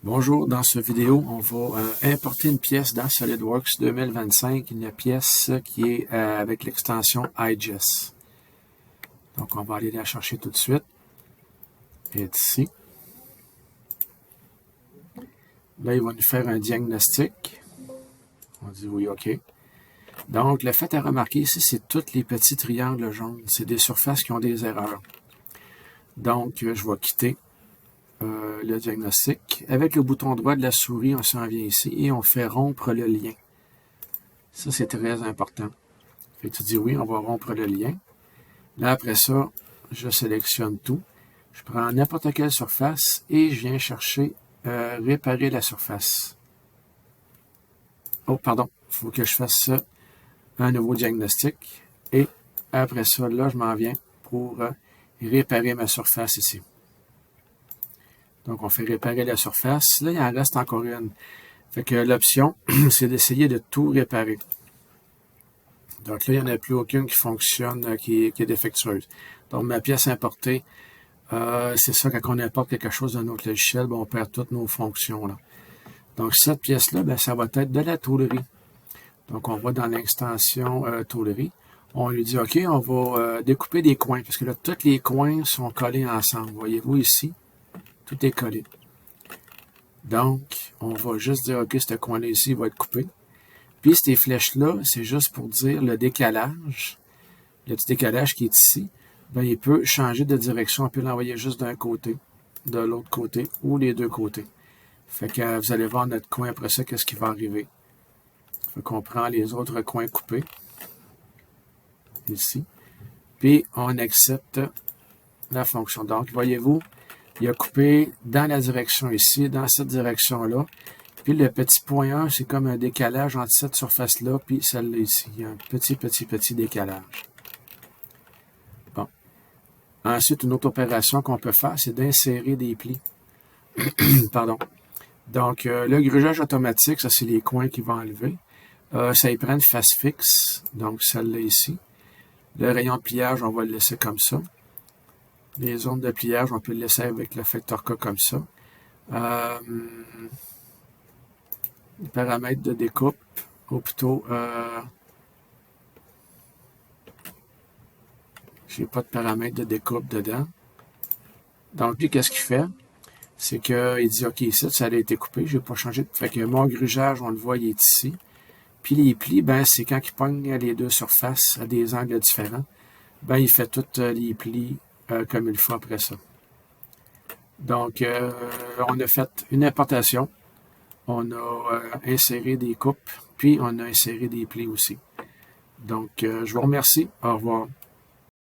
Bonjour, dans cette vidéo, on va importer une pièce dans SolidWorks 2025, une pièce qui est avec l'extension IGES. Donc, on va aller la chercher tout de suite. Elle est ici. Là, il va nous faire un diagnostic. On dit oui, OK. Donc, le fait à remarquer ici, c'est tous les petits triangles jaunes. C'est des surfaces qui ont des erreurs. Donc, je vais quitter le diagnostic. Avec le bouton droit de la souris, on s'en vient ici et on fait rompre le lien. Ça, c'est très important. Fait que tu dis oui, on va rompre le lien. Là, après ça, je sélectionne tout. Je prends n'importe quelle surface et je viens chercher réparer la surface. Oh, pardon, il faut que je fasse un nouveau diagnostic. Et après ça, là, je m'en viens pour réparer ma surface ici. Donc, on fait réparer la surface. Là, il en reste encore une. Fait que l'option, c'est d'essayer de tout réparer. Donc là, il n'y en a plus aucune qui fonctionne, qui est défectueuse. Donc, ma pièce importée, c'est ça, quand on importe quelque chose d'un autre logiciel, ben, on perd toutes nos fonctions. Là. Donc, cette pièce-là, ben, ça va être de la tôlerie. Donc, on va dans l'extension tôlerie. On lui dit, OK, on va découper des coins, parce que là, tous les coins sont collés ensemble. Voyez-vous ici? Tout est collé. Donc, on va juste dire, OK, ce coin-là ici va être coupé. Puis, ces flèches-là, c'est juste pour dire le décalage. Le petit décalage qui est ici, ben, il peut changer de direction. On peut l'envoyer juste d'un côté, de l'autre côté, ou les deux côtés. Fait que vous allez voir notre coin après ça, qu'est-ce qui va arriver. Fait qu'on prend les autres coins coupés. Ici. Puis, on accepte la fonction. Donc, voyez-vous, il a coupé dans la direction ici, dans cette direction-là. Puis le petit point 1, c'est comme un décalage entre cette surface-là puis celle-là ici. Il y a un petit décalage. Bon. Ensuite, une autre opération qu'on peut faire, c'est d'insérer des plis. Pardon. Donc, le grugeage automatique, ça, c'est les coins qu'il va enlever. Ça y prend une face fixe, donc celle-là ici. Le rayon de pliage, on va le laisser comme ça. Les zones de pliage, on peut le laisser avec le facteur K comme ça. Les paramètres de découpe, ou plutôt, j'ai pas de paramètres de découpe dedans. Donc, lui, qu'est-ce qu'il fait? C'est qu'il dit, OK, ici, ça a été coupé, j'ai pas changé. Fait que mon grugeage, on le voit, il est ici. Puis les plis, ben, c'est quand il pogne les deux surfaces à des angles différents, ben, il fait tous les plis comme il faut après ça. Donc, on a fait une importation. On a inséré des coupes, puis on a inséré des plis aussi. Donc, je vous remercie. Au revoir.